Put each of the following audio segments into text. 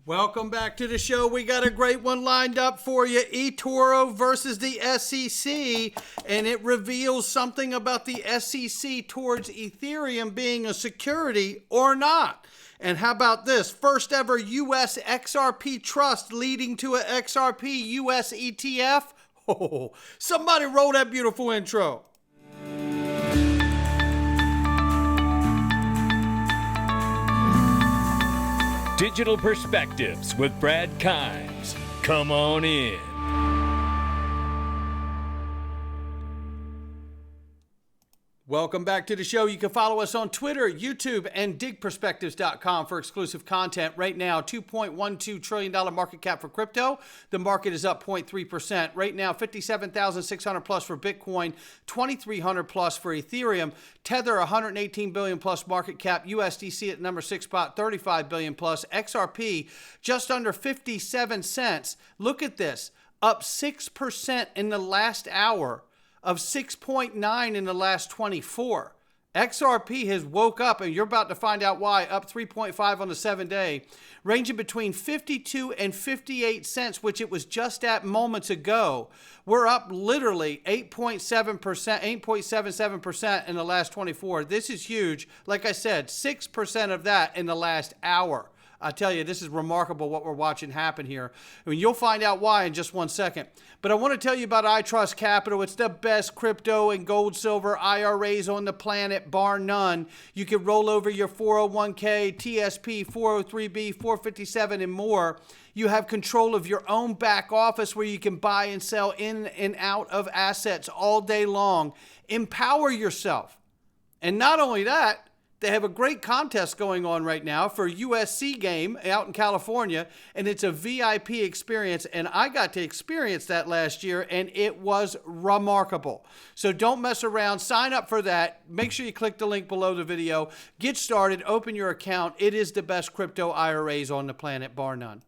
Welcome back to the show. We got a great one lined up for you. eToro versus the SEC, and it reveals something about the SEC towards Ethereum being a security or not. And how about this? First ever U.S. XRP trust leading to an XRP US ETF. Oh, somebody roll that beautiful intro. Digital Perspectives with Brad Kimes. Come on in. Welcome back to the show. You can follow us on Twitter, YouTube, and digperspectives.com for exclusive content. Right now, $2.12 trillion market cap for crypto. The market is up 0.3%. Right now, 57,600 plus for Bitcoin, 2,300 plus for Ethereum. Tether, 118 billion plus market cap. USDC at number 6 spot, 35 billion plus. XRP, just under 57 cents. Look at this, up 6% in the last hour. Of 6.9 in the last 24. XRP has woke up, and you're about to find out why, up 3.5 on the 7-day, ranging between 52 and 58 cents, which it was just at moments ago. We're up literally 8.7%, 8.77% in the last 24. This is huge. Like I said, 6% of that in the last hour. I tell you, this is remarkable what we're watching happen here. I mean, you'll find out why in just one second. But I want to tell you about iTrust Capital. It's the best crypto and gold, silver IRAs on the planet, bar none. You can roll over your 401k, TSP, 403b, 457, and more. You have control of your own back office where you can buy and sell in and out of assets all day long. Empower yourself. And not only that, they have a great contest going on right now for a USC game out in California, and it's a VIP experience, and I got to experience that last year, and it was remarkable. So don't mess around. Sign up for that. Make sure you click the link below the video. Get started. Open your account. It is the best crypto IRAs on the planet, bar none.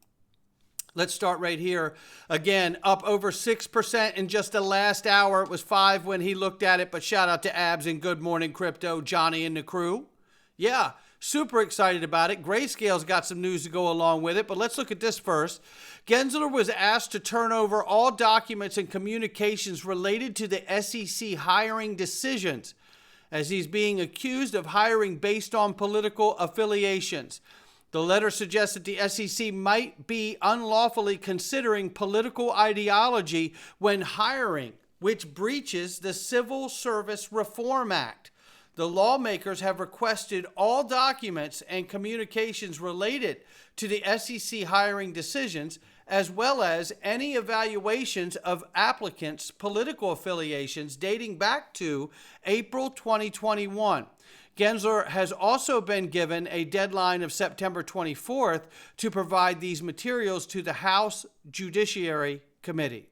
Let's start right here. Again, up over 6% in just the last hour. It was 5 when he looked at it, but shout out to Abs and Good Morning Crypto, Johnny and the crew. Yeah, super excited about it. Grayscale's got some news to go along with it, but let's look at this first. Gensler was asked to turn over all documents and communications related to the SEC hiring decisions, as he's being accused of hiring based on political affiliations. The letter suggests that the SEC might be unlawfully considering political ideology when hiring, which breaches the Civil Service Reform Act. The lawmakers have requested all documents and communications related to the SEC hiring decisions, as well as any evaluations of applicants' political affiliations dating back to April 2021. Gensler has also been given a deadline of September 24th to provide these materials to the House Judiciary Committee.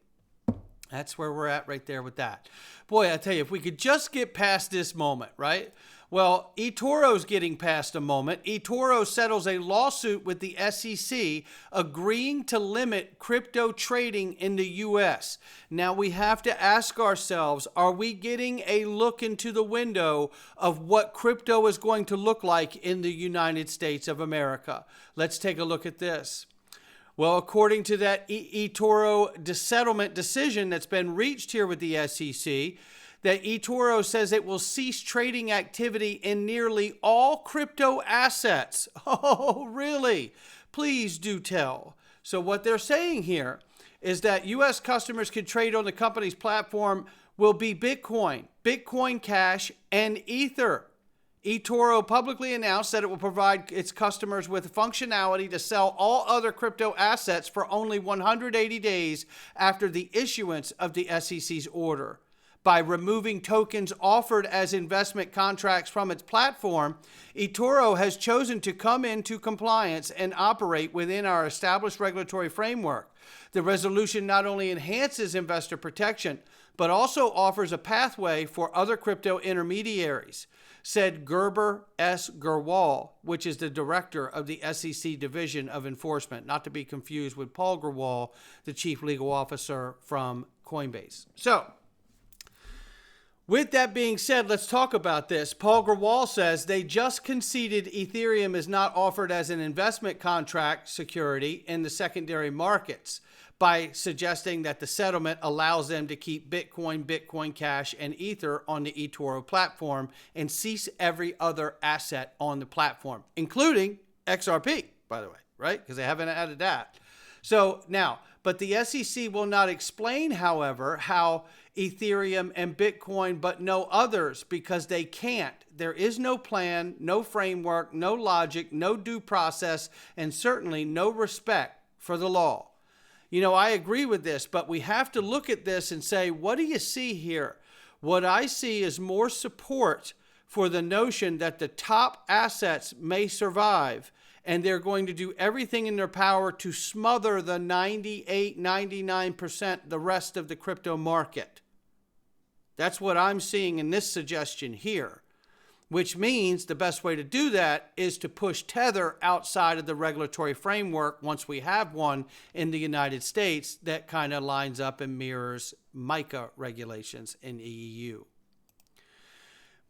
That's where we're at right there with that. Boy, I tell you, if we could just get past this moment, right? Well, eToro's getting past a moment. eToro settles a lawsuit with the SEC agreeing to limit crypto trading in the U.S. Now, we have to ask ourselves, are we getting a look into the window of what crypto is going to look like in the United States of America? Let's take a look at this. Well, according to that eToro settlement decision that's been reached here with the SEC, that eToro says it will cease trading activity in nearly all crypto assets. Oh, really? Please do tell. So what they're saying here is that U.S. customers can trade on the company's platform will be Bitcoin, Bitcoin Cash, and Ether. eToro publicly announced that it will provide its customers with functionality to sell all other crypto assets for only 180 days after the issuance of the SEC's order. By removing tokens offered as investment contracts from its platform, eToro has chosen to come into compliance and operate within our established regulatory framework. The resolution not only enhances investor protection, but also offers a pathway for other crypto intermediaries, said Gerber S. Gerwal, which is the director of the SEC Division of Enforcement, not to be confused with Paul Gerwal, the chief legal officer from Coinbase. So, With that being said, let's talk about this. Paul Grewal says they just conceded Ethereum is not offered as an investment contract security in the secondary markets by suggesting that the settlement allows them to keep Bitcoin, Bitcoin Cash, and Ether on the eToro platform and cease every other asset on the platform, including XRP, by the way, right? Because they haven't added that. So now, but the SEC will not explain, however, how Ethereum and Bitcoin, but no others, because they can't. There is no plan, no framework, no logic, no due process, and certainly no respect for the law. You know, I agree with this, but we have to look at this and say, what do you see here? What I see is more support for the notion that the top assets may survive, and they're going to do everything in their power to smother the 98, 99%, the rest of the crypto market. That's what I'm seeing in this suggestion here, which means the best way to do that is to push Tether outside of the regulatory framework once we have one in the United States that kind of lines up and mirrors MiCA regulations in the EU.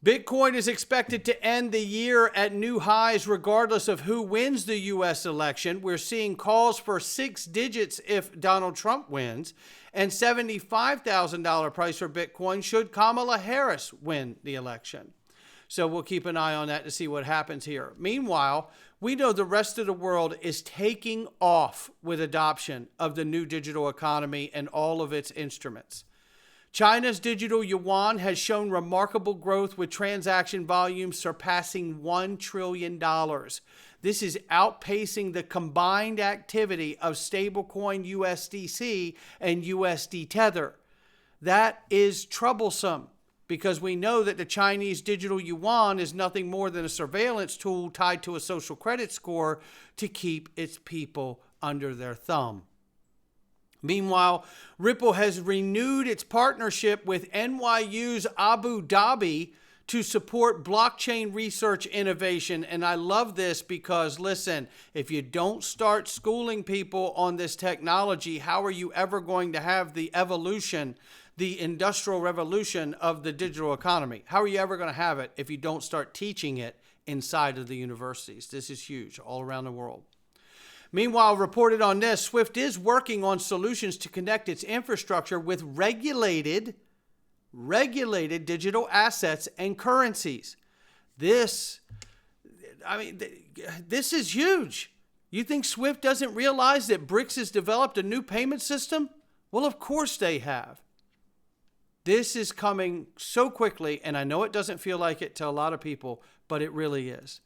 Bitcoin is expected to end the year at new highs regardless of who wins the U.S. election. We're seeing calls for 6 digits if Donald Trump wins, and $75,000 price for Bitcoin should Kamala Harris win the election. So we'll keep an eye on that to see what happens here. Meanwhile, we know the rest of the world is taking off with adoption of the new digital economy and all of its instruments. China's digital yuan has shown remarkable growth with transaction volumes surpassing $1 trillion. This is outpacing the combined activity of stablecoin USDC and USD Tether. That is troublesome because we know that the Chinese digital yuan is nothing more than a surveillance tool tied to a social credit score to keep its people under their thumb. Meanwhile, Ripple has renewed its partnership with NYU's Abu Dhabi to support blockchain research innovation. And I love this because, listen, if you don't start schooling people on this technology, how are you ever going to have the evolution, the industrial revolution of the digital economy? How are you ever going to have it if you don't start teaching it inside of the universities? This is huge all around the world. Meanwhile, reported on this, Swift is working on solutions to connect its infrastructure with regulated digital assets and currencies. This is huge. You think Swift doesn't realize that BRICS has developed a new payment system? Well, of course they have. This is coming so quickly, and I know it doesn't feel like it to a lot of people, but it really is.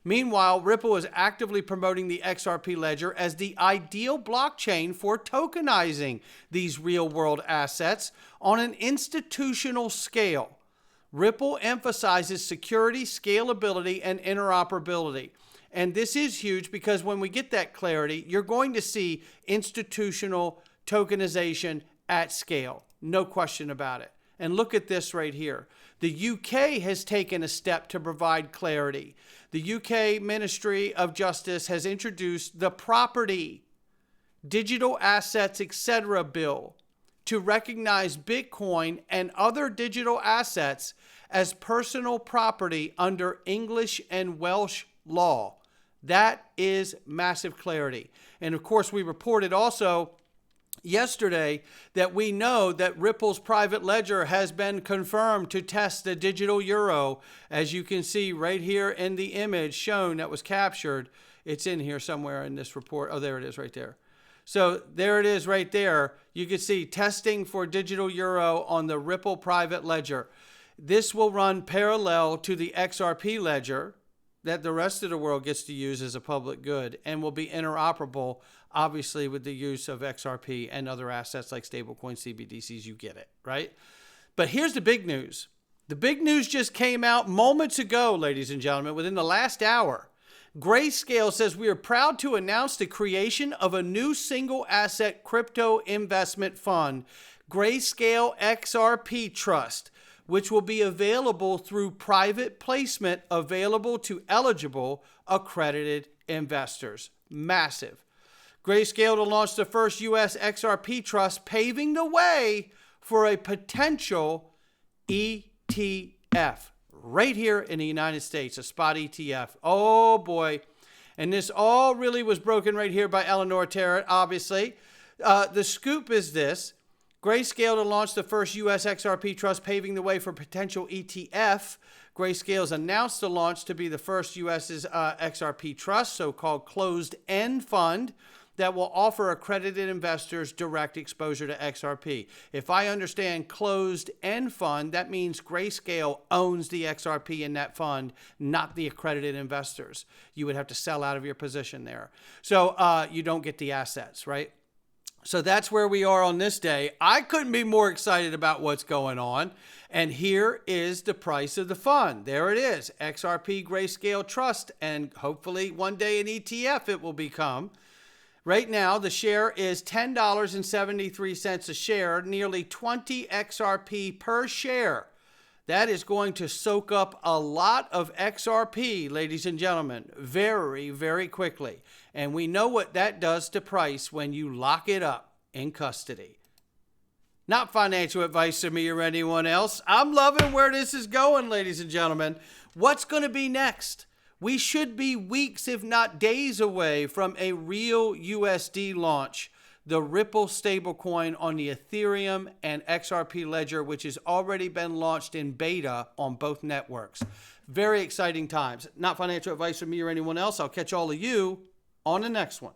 Meanwhile, Ripple is actively promoting the XRP ledger as the ideal blockchain for tokenizing these real-world assets on an institutional scale. Ripple emphasizes security, scalability, and interoperability. And this is huge because when we get that clarity, you're going to see institutional tokenization at scale. No question about it. And look at this right here. The UK has taken a step to provide clarity. The UK Ministry of Justice has introduced the Property, Digital Assets, etc. bill to recognize Bitcoin and other digital assets as personal property under English and Welsh law. That is massive clarity. And of course, we reported also yesterday that we know that Ripple's private ledger has been confirmed to test the digital euro. As you can see right here in the image shown that was captured. It's in here somewhere in this report. Oh, there it is right there. So there it is right there. You can see testing for digital euro on the Ripple private ledger. This will run parallel to the XRP ledger that the rest of the world gets to use as a public good and will be interoperable, obviously, with the use of XRP and other assets like stablecoin, CBDCs. You get it, right? But here's the big news. The big news just came out moments ago, ladies and gentlemen, within the last hour. Grayscale says we are proud to announce the creation of a new single asset crypto investment fund, Grayscale XRP Trust, which will be available through private placement available to eligible accredited investors. Massive. Grayscale to launch the first U.S. XRP trust, paving the way for a potential ETH ETF right here in the United States, a spot ETF. Oh boy. And this all really was broken right here by Eleanor Tarrant, obviously. The scoop is this. Grayscale to launch the first U.S. XRP trust, paving the way for potential ETF. Grayscale's announced the launch to be the first U.S.'s XRP trust, so-called closed-end fund, that will offer accredited investors direct exposure to XRP. If I understand closed-end fund, that means Grayscale owns the XRP in that fund, not the accredited investors. You would have to sell out of your position there. So you don't get the assets, right? So that's where we are on this day. I couldn't be more excited about what's going on. And here is the price of the fund. There it is, XRP Grayscale Trust, and hopefully one day an ETF it will become. Right now, the share is $10.73 a share, nearly 20 XRP per share. That is going to soak up a lot of XRP, ladies and gentlemen, very, very quickly. And we know what that does to price when you lock it up in custody. Not financial advice to me or anyone else. I'm loving where this is going, ladies and gentlemen. What's going to be next? We should be weeks, if not days away from a real USD launch, the Ripple stablecoin on the Ethereum and XRP ledger, which has already been launched in beta on both networks. Very exciting times. Not financial advice from me or anyone else. I'll catch all of you on the next one.